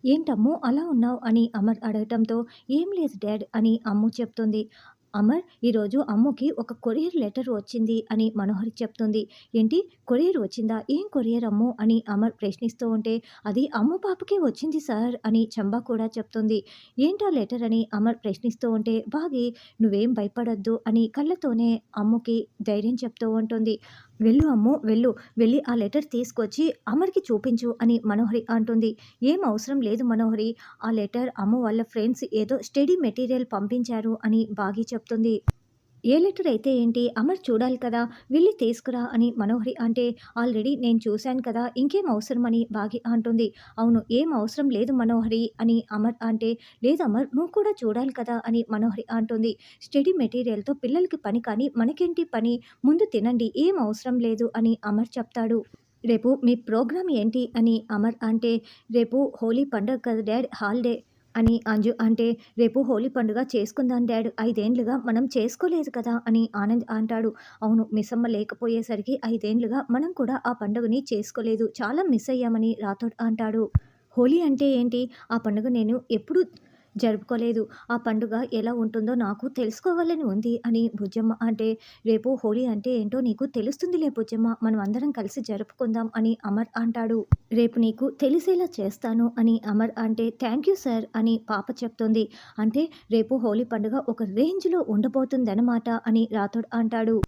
ఏంటమ్ము అలా ఉన్నావు అని అమర్ అడగటంతో ఏం లేదు డాడ్ అని అమ్ము చెప్తుంది. అమర్ ఈరోజు అమ్ముకి ఒక కొరియర్ లెటర్ వచ్చింది అని మనోహరి చెప్తుంది. ఏంటి కొరియర్ వచ్చిందా? ఏం కొరియర్ అమ్ము అని అమర్ ప్రశ్నిస్తూ ఉంటే అది అమ్ము పాపకే వచ్చింది సార్ అని చంబా కూడా చెప్తుంది. ఏంటా లెటర్ అని అమర్ ప్రశ్నిస్తూ ఉంటే బాగి నువ్వేం భయపడొద్దు అని కళ్ళతోనే అమ్ముకి ధైర్యం చెప్తూ ఉంటుంది. వెళ్ళు అమ్ము వెళ్ళు, వెళ్ళి ఆ లెటర్ తీసుకొచ్చి అమర్కి చూపించు అని మనోహరి అంటుంది. ఏం అవసరం లేదు మనోహరి, ఆ లెటర్ అమ్ము వాళ్ళ ఫ్రెండ్స్ ఏదో స్టడీ మెటీరియల్ పంపించారు అని బాగి చెప్తుంది. ఏ లెటర్ అయితే ఏంటి అమర్ చూడాలి కదా, వెళ్ళి తీసుకురా అని మనోహరి అంటే ఆల్రెడీ నేను చూశాను కదా ఇంకేం అవసరం అని బాగి అంటుంది. అవును ఏం అవసరం లేదు మనోహరి అని అమర్ అంటే లేదు అమర్ నువ్వు కూడా చూడాలి కదా అని మనోహరి అంటుంది. స్టడీ మెటీరియల్తో పిల్లలకి పని కానీ మనకేంటి పని, ముందు తినండి ఏం అవసరం లేదు అని అమర్ చెప్తాడు. రేపు మీ ప్రోగ్రామ్ ఏంటి అని అమర్ అంటే రేపు హోలీ పండుగ కదా డాడ్ హాలిడే అని అంజు అంటే రేపు హోలీ పండుగ చేసుకుందాం డాడ్, 5 ఏండ్లుగా మనం చేసుకోలేదు కదా అని ఆనంద్ అంటాడు. అవును మిస్సమ్మ లేకపోయేసరికి 5 ఏండ్లుగా మనం కూడా ఆ పండుగని చేసుకోలేదు, చాలా మిస్ అయ్యామని రాథోడ్ అంటాడు. హోలీ అంటే ఏంటి? ఆ పండుగ నేను ఎప్పుడు జరుపుకోలేదు. ఆ పండుగ ఎలా ఉంటుందో నాకు తెలుసుకోవాలని ఉంది అని బుజ్జమ్మ అంటే రేపు హోలీ అంటే ఏంటో నీకు తెలుస్తుందిలే బుజ్జమ్మ, మనం అందరం కలిసి జరుపుకుందాం అని అమర్ అంటాడు. రేపు నీకు తెలిసేలా చేస్తాను అని అమర్ అంటే థ్యాంక్ యూ సార్ అని పాప చెప్తుంది. అంటే రేపు హోలీ పండుగ ఒక రేంజ్లో ఉండబోతుందన్నమాట అని రాథోడ్ అంటాడు.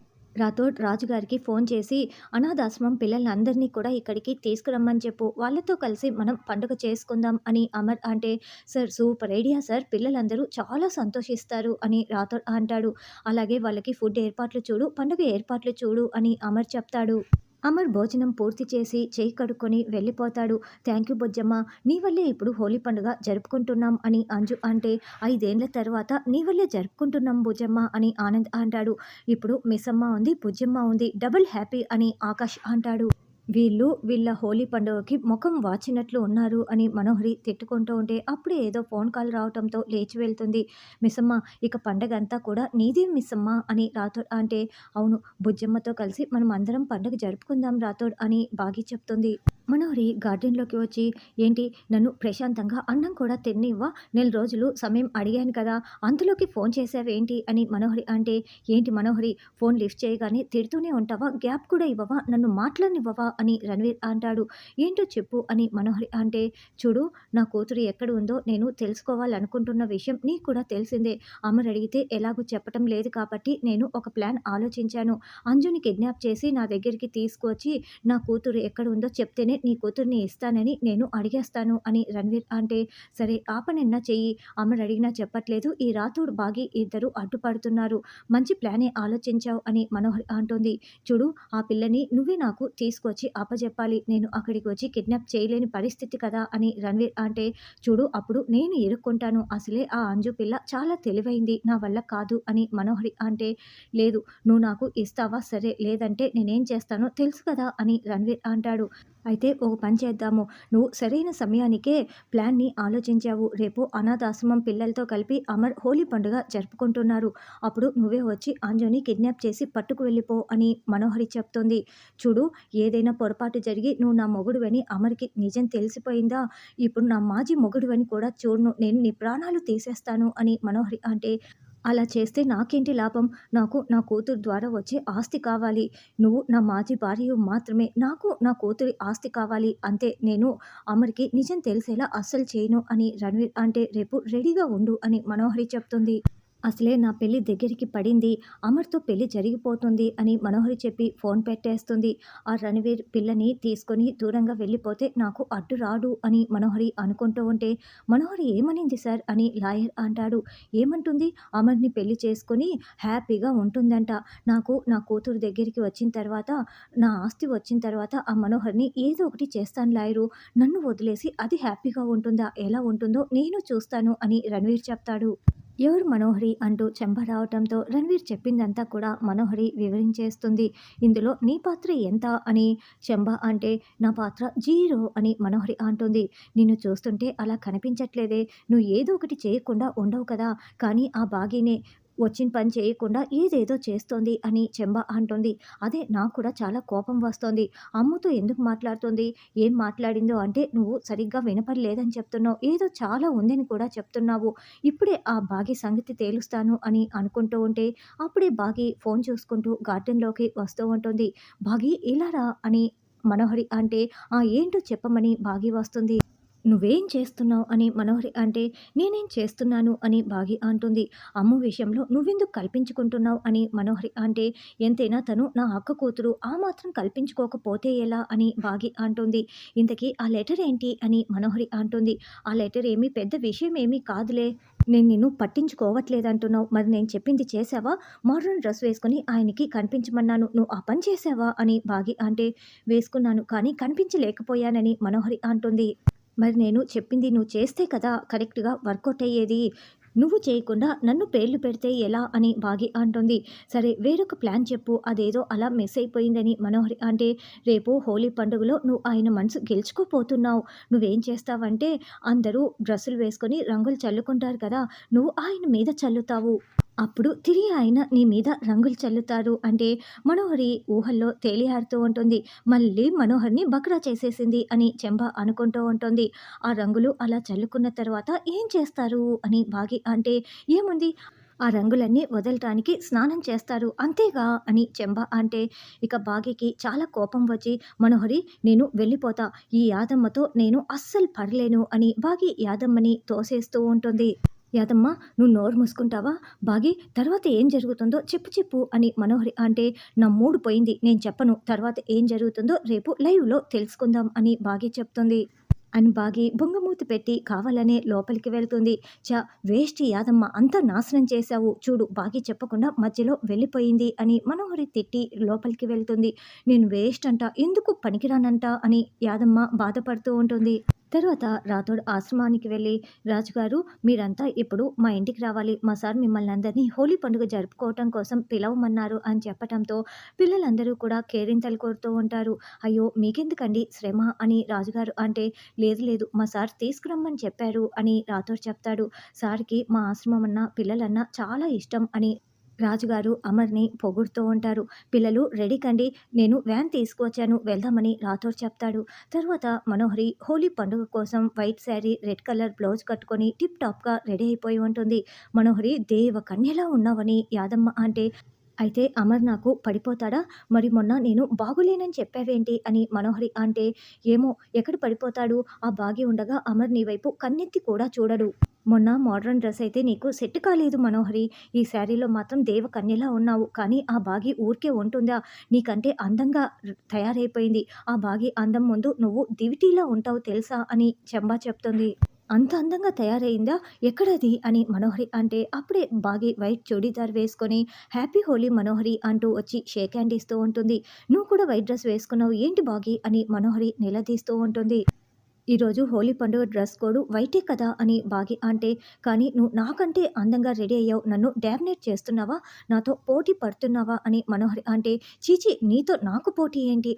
రాథోడ్ రాజుగారికి ఫోన్ చేసి అనాథాశ్రమం పిల్లలందరినీ కూడా ఇక్కడికి తీసుకురమ్మని చెప్పు, వాళ్ళతో కలిసి మనం పండుగ చేసుకుందాం అని అమర్ అంటే సార్ సూపర్ ఐడియా సార్, పిల్లలందరూ చాలా సంతోషిస్తారు అని రాథోడ్ అంటాడు. అలాగే వాళ్ళకి ఫుడ్ ఏర్పాట్లు చూడు, పండుగ ఏర్పాట్లు చూడు అని అమర్ చెప్తాడు. అమర్ భోజనం పూర్తి చేసి చేయి కడుక్కొని వెళ్ళిపోతాడు. థ్యాంక్ యూ బుజ్జమ్మ, నీ వల్లే ఇప్పుడు హోలీ పండుగ జరుపుకుంటున్నాం అని అంజు అంటే 5 ఏండ్ల తర్వాత నీ వల్లే జరుపుకుంటున్నాం బుజ్జమ్మ అని ఆనంద్ అంటాడు. ఇప్పుడు మిస్సమ్మ ఉంది బుజ్జమ్మ ఉంది, డబుల్ హ్యాపీ అని ఆకాష్ అంటాడు. వీళ్ళు వీళ్ళ హోలీ పండుగకి ముఖం వాచినట్లు ఉన్నారు అని మనోహరి తిట్టుకుంటూ ఉంటే అప్పుడే ఏదో ఫోన్ కాల్ రావటంతో లేచి వెళ్తుంది. మిస్సమ్మ ఇక పండగ అంతా కూడా నీదే మిస్సమ్మ అని రాథోడ్ అంటే అవును బుజ్జమ్మతో కలిసి మనం అందరం పండుగ జరుపుకుందాం రాథోడ్ అని బాగి చెప్తుంది. మనోహరి గార్డెన్లోకి వచ్చి ఏంటి నన్ను ప్రశాంతంగా అన్నం కూడా తిన్నివ్వా, నెల రోజులు సమయం అడిగాను కదా, అంతలోకి ఫోన్ చేసావేంటి అని మనోహరి అంటే ఏంటి మనోహరి ఫోన్ లిఫ్ట్ చేయగానే తిడుతూనే ఉంటావా, గ్యాప్ కూడా ఇవ్వవా, నన్ను మాట్లాడనివ్వవా అని రణవీర్ అంటాడు. ఏంటో చెప్పు అని మనోహరి అంటే చూడు నా కూతురు ఎక్కడ ఉందో నేను తెలుసుకోవాలనుకుంటున్న విషయం నీకు కూడా తెలిసిందే, అమర్ అడిగితే ఎలాగూ చెప్పటం లేదు కాబట్టి నేను ఒక ప్లాన్ ఆలోచించాను. అంజుని కిడ్నాప్ చేసి నా దగ్గరికి తీసుకువచ్చి నా కూతురు ఎక్కడ ఉందో చెప్తేనే నీ కూతుర్ని ఇస్తానని నేను అడిగేస్తాను అని రణవీర్ అంటే సరే ఆ పనన్నా చెయ్యి, అమర్ అడిగినా చెప్పట్లేదు, ఈ రాథోడ్ బాగి ఇద్దరు అడ్డుపడుతున్నారు, మంచి ప్లానే ఆలోచించావు అని మనోహర్ అంటుంది. చూడు ఆ పిల్లని నువ్వే నాకు తీసుకొచ్చి అప్పజెప్పాలి, నేను అక్కడికి వచ్చి కిడ్నాప్ చేయలేని పరిస్థితి కదా అని రణవీర్ అంటే చూడు అప్పుడు నేను ఇరుక్కుంటాను, అసలే ఆ అంజు పిల్ల చాలా తెలివైంది, నా వల్ల కాదు అని మనోహరి అంటే లేదు నువ్వు నాకు ఇస్తావా సరే, లేదంటే నేనేం చేస్తానో తెలుసు కదా అని రణవీర్ అంటాడు. అయితే ఒక పని చేద్దాము, నువ్వు సరైన సమయానికే ప్లాన్ని ఆలోచించావు, రేపు అనాథాశ్రమం పిల్లలతో కలిపి అమర్ హోలీ పండుగ జరుపుకుంటున్నారు, అప్పుడు నువ్వే వచ్చి అంజుని కిడ్నాప్ చేసి పట్టుకు వెళ్ళిపో అని మనోహరి చెప్తుంది. చూడు ఏదైనా పొరపాటు జరిగి నువ్వు నా మొగుడువని అమర్కి నిజం తెలిసిపోయిందా, ఇప్పుడు నా మాజీ మొగుడువని కూడా చూడను, నేను నీ ప్రాణాలు తీసేస్తాను అని మనోహరి అంటే అలా చేస్తే నాకేంటి లాభం, నాకు నా కూతురు ద్వారా వచ్చే ఆస్తి కావాలి, నువ్వు నా మాజీ భార్యవు మాత్రమే, నాకు నా కూతురి ఆస్తి కావాలి అంతే, నేను అమర్కి నిజం తెలిసేలా అస్సలు చేయను అని రణవీర్ అంటే రేపు రెడీగా ఉండు అని మనోహరి చెప్తుంది. అసలే నా పెళ్లి దగ్గరికి పడింది, అమర్తో పెళ్లి జరిగిపోతుంది అని మనోహరి చెప్పి ఫోన్ పెట్టేస్తుంది. ఆ రణవీర్ పిల్లని తీసుకొని దూరంగా వెళ్ళిపోతే నాకు అడ్డు రాడు అని మనోహరి అనుకుంటూ ఉంటే మనోహరి ఏమనింది సార్ అని లాయర్ అంటాడు. ఏమంటుంది, అమర్ని పెళ్లి చేసుకొని హ్యాపీగా ఉంటుందంట, నాకు నా కూతురు దగ్గరికి వచ్చిన తర్వాత నా ఆస్తి వచ్చిన తర్వాత ఆ మనోహర్ని ఏదో ఒకటి చేస్తాను లాయరు, నన్ను వదిలేసి అది హ్యాపీగా ఉంటుందా, ఎలా ఉంటుందో నేను చూస్తాను అని రణవీర్ చెప్తాడు. ఎవరు మనోహరి అంటూ చెంబ రావటంతో రణవీర్ చెప్పిందంతా కూడా మనోహరి వివరించేస్తుంది. ఇందులో నీ పాత్ర ఎంత అని చెంబ అంటే నా పాత్ర జీరో అని మనోహరి అంటుంది. నిన్ను చూస్తుంటే అలా కనిపించట్లేదే, నువ్వు ఏదో ఒకటి చేయకుండా ఉండవు కదా, కానీ ఆ బాగీనే వచ్చిన పని చేయకుండా ఏదేదో చేస్తోంది అని చెంబ అంటుంది. అదే నాకు కూడా చాలా కోపం వస్తోంది. అమ్ముతో ఎందుకు మాట్లాడుతోంది? ఏం మాట్లాడిందో అంటే నువ్వు సరిగ్గా వినపడలేదని చెప్తున్నావు. ఏదో చాలా ఉందని కూడా చెప్తున్నావు. ఇప్పుడే ఆ బాగి సంగతి తేలుస్తాను అని అనుకుంటూ ఉంటే అప్పుడే బాగి ఫోన్ చూసుకుంటూ గార్డెన్‌లోకి వస్తూ ఉంటుంది. బాగి ఇలా రా అని మనోహరి అంటే, "ఆ! ఏంటో చెప్పమని" బాగి వస్తుంది. "నువ్వేం చేస్తున్నావు?" అని మనోహరి అంటే, "నేనేం చేస్తున్నాను" అని బాగి అంటుంది. "అమ్ము విషయంలో నువ్వెందుకు కల్పించుకుంటున్నావు" అని మనోహరి అంటే, "ఎంతైనా తను నా అక్క కూతురు. ఆ మాత్రం కల్పించుకోకపోతే ఎలా" అని బాగి అంటుంది. "ఇంతకీ ఆ లెటర్ ఏంటి?" అని మనోహరి అంటుంది. "ఆ లెటర్ ఏమి పెద్ద విషయం ఏమీ కాదులే. నేను నిన్ను పట్టించుకోవట్లేదంటున్నావు. మరి నేను చెప్పింది చేశావా? మోడ్రన్ డ్రెస్ వేసుకొని ఆయనకి కనిపించమన్నాను. నువ్వు ఆ పని చేశావా?" అని బాగి అంటే, "వేసుకున్నాను. కానీ కనిపించలేకపోయానని" మనోహరి అంటుంది. "మరి నేను చెప్పింది నువ్వు చేస్తే కదా కరెక్ట్‌గా వర్కౌట్ అయ్యేది. నువ్వు చేయకుండా నన్ను పేర్లు పెడితే ఎలా?" అని బాగి అంటుంది. "సరే వేరొక ప్లాన్ చెప్పు. అదేదో అలా మిస్ అయిపోయిందని" మనోహరి అంటే, "రేపు హోలీ పండుగలో నువ్వు ఆయన మనసు గెలుచుకోపోతున్నావు. నువ్వేం చేస్తావంటే అందరూ డ్రెస్సులు వేసుకొని రంగులు చల్లుకుంటారు కదా! నువ్వు ఆయన మీద చల్లుతావు. అప్పుడు తిరిగి ఆయన నీ మీద రంగులు చల్లుతారు" అంటే మనోహరి ఊహల్లో తేలియాడుతూ ఉంటుంది. మళ్ళీ మనోహర్‌ని బకరా చేసేసింది అని చెంబ అనుకుంటూ ఉంటుంది. ఆ రంగులు అలా చల్లుకున్న తర్వాత ఏం చేస్తారు అని బాగి అంటే, "ఏముంది ఆ రంగులన్నీ వదలటానికి స్నానం చేస్తారు అంతేగా" అని చెంబ అంటే, ఇక బాగికి చాలా కోపం వచ్చి, "మనోహరి నేను వెళ్ళిపోతా. ఈ యాదమ్మతో నేను అస్సలు పడలేను" అని బాగి యాదమ్మని తోసేస్తూ ఉంటుంది. "యాదమ్మ నువ్వు నోరు మూసుకుంటావా? బాగి తర్వాత ఏం జరుగుతుందో చెప్పు చెప్పు" అని మనోహరి అంటే, "నా మూడ్ పోయింది. నేను చెప్పను. తర్వాత ఏం జరుగుతుందో రేపు లైవ్‌లో తెలుసుకుందాం" అని బాగి చెప్తుంది. అని బాగి బొంగమూతి పెట్టి కావాలనే లోపలికి వెళ్తుంది. వేస్ట్ యాదమ్మ అంతా నాశనం చేశావు. చూడు బాగి చెప్పకుండా మధ్యలో వెళ్ళిపోయింది" అని మనోహరి తిట్టి లోపలికి వెళ్తుంది. "నేను వేస్ట్ అంట. ఎందుకు పనికిరానంట" అని యాదమ్మ బాధపడుతూ ఉంటుంది. తర్వాత రాథోడ్ ఆశ్రమానికి వెళ్ళి, "రాజుగారు మీరంతా ఇప్పుడు మా ఇంటికి రావాలి. మా సార్ మిమ్మల్ని అందరినీ హోలీ పండుగ జరుపుకోవటం కోసం పిలవమన్నారు" అని చెప్పటంతో పిల్లలందరూ కూడా కేరింతలు కొడుతూ ఉంటారు. "అయ్యో! మీకెందుకండి శ్రమ" అని రాజుగారు అంటే, "లేదు లేదు మా సార్ తీసుకురమ్మని చెప్పారు" అని రాథోడ్ చెప్తాడు. "సార్‌కి మా ఆశ్రమం అన్నా, పిల్లలన్నా చాలా ఇష్టం" అని రాజుగారు అమర్‌ని పొగుడుతూ ఉంటారు. "పిల్లలు రెడీ కండి. నేను వ్యాన్ తీసుకువచ్చాను వెళ్దామని" రాథోడ్ చెప్తాడు. తర్వాత మనోహరి హోలీ పండుగ కోసం white sari, red colour blouse కట్టుకొని టిప్ టాప్‌గా రెడీ అయిపోయి ఉంటుంది. మనోహరి దేవకన్యలా ఉన్నావని యాదమ్మ అంటే, "అయితే అమర్ నాకు పడిపోతాడా? మరి మొన్న నేను బాగోలేనని చెప్పావేంటి?" అని మనోహరి అంటే, "ఏమో ఎక్కడ పడిపోతాడు? ఆ బాగి ఉండగా అమర్ నీ వైపు కన్నెత్తి కూడా చూడడు. మొన్న మోడ్రన్ డ్రెస్ అయితే నీకు సెట్ కాలేదు మనోహరి. ఈ శారీలో మాత్రం దేవకన్యలా ఉన్నావు. కానీ ఆ బాగి ఊరికే ఉంటుందా? నీకంటే అందంగా తయారైపోయింది. ఆ బాగి అందం ముందు నువ్వు దివిటీలా ఉంటావు తెలుసా" అని చెంబా చెప్తుంది. "అంత అందంగా తయారయిందా? ఎక్కడది?" అని మనోహరి అంటే అప్పుడే బాగి వైట్ చూడీదార్ వేసుకొని, "హ్యాపీ హోలీ మనోహరి" అంటూ వచ్చి షేక్ హ్యాండ్ ఇస్తూ ఉంటుంది. "నువ్వు కూడా వైట్ డ్రెస్ వేసుకున్నావు ఏంటి బాగి?" అని మనోహరి నిలదీస్తూ ఉంటుంది. "ఈరోజు హోలీ పండుగ డ్రెస్ కోడ్ వైటే కదా" అని బాగి అంటే, "కానీ నువ్వు నాకంటే అందంగా రెడీ అయ్యావు. నన్ను డామినేట్ చేస్తున్నావా? నాతో పోటీ పడుతున్నావా?" అని మనోహరి అంటే, "ఛీ! నీతో నాకు పోటీ ఏంటి?"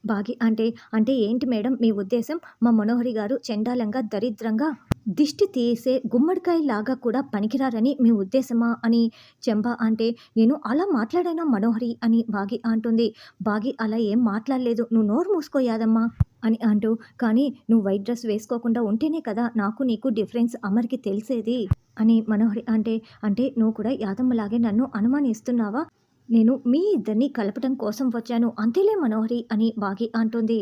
బాగి అంటే, "అంటే ఏంటి మేడం మీ ఉద్దేశం? మా మనోహరి గారు చెండాలంగా, దరిద్రంగా, దిష్టి తీసే గుమ్మడికాయలాగా కూడా పనికిరారని మీ ఉద్దేశమా?" అని చెంబ అంటే, "నేను అలా మాట్లాడానా మనోహరి?" అని బాగి అంటుంది. బాగి అలా ఏం మాట్లాడలేదు. "నువ్వు నోరు మూసుకో యాదమ్మ" అని అంటూ, "కానీ నువ్వు వైట్ డ్రెస్ వేసుకోకుండా ఉంటేనే కదా నాకు నీకు డిఫరెన్స్ అమర్‌కి తెలిసేది" అని మనోహరి అంటే, "అంటే నువ్వు కూడా యాదమ్మలాగే నన్ను అనుమానిస్తున్నావా? నేను మీ ఇద్దరిని కలపటం కోసం వచ్చాను అంతేలే మనోహరి" అని బాగి అంటుంది.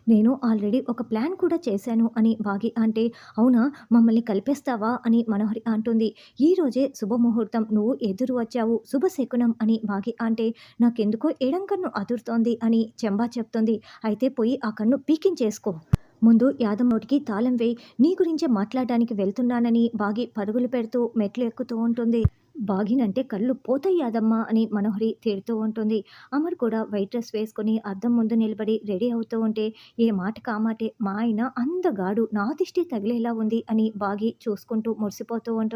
"నేను ఆల్రెడీ ఒక ప్లాన్ కూడా చేశాను" అని బాగి అంటే, "అవునా? మమ్మల్ని కలిపేస్తావా?" అని మనోహరి అంటుంది. "ఈరోజే శుభముహూర్తం. నువ్వు ఎదురు వచ్చావు. శుభశకునం" అని బాగి అంటే, "నాకెందుకో ఎడం కన్ను అదురుతోంది" అని చెంబా చెప్తుంది. "అయితే పోయి ఆ కన్ను పీకించేసుకో. ముందు యాదమ్మ నోటికి తాళం వేయి. నీ గురించే మాట్లాడడానికి వెళ్తున్నానని" బాగి పరుగులు పెడుతూ మెట్లు ఎక్కుతూ ఉంటుంది. "బాగినంటే కళ్ళు పోతాయి యాదమ్మ" అని మనోహరి తిడుతూ ఉంటుంది. అమర్ కూడా వైట్ డ్రెస్ వేసుకొని అద్దం ముందు నిలబడి రెడీ అవుతూ ఉంటే, "ఏ మాటకి ఆ మాటే మా ఆయన అందగాడు. నా దిష్టి తగిలేలా ఉంది" అని బాగి చూసుకుంటూ మురిసిపోతూ ఉంటుంది.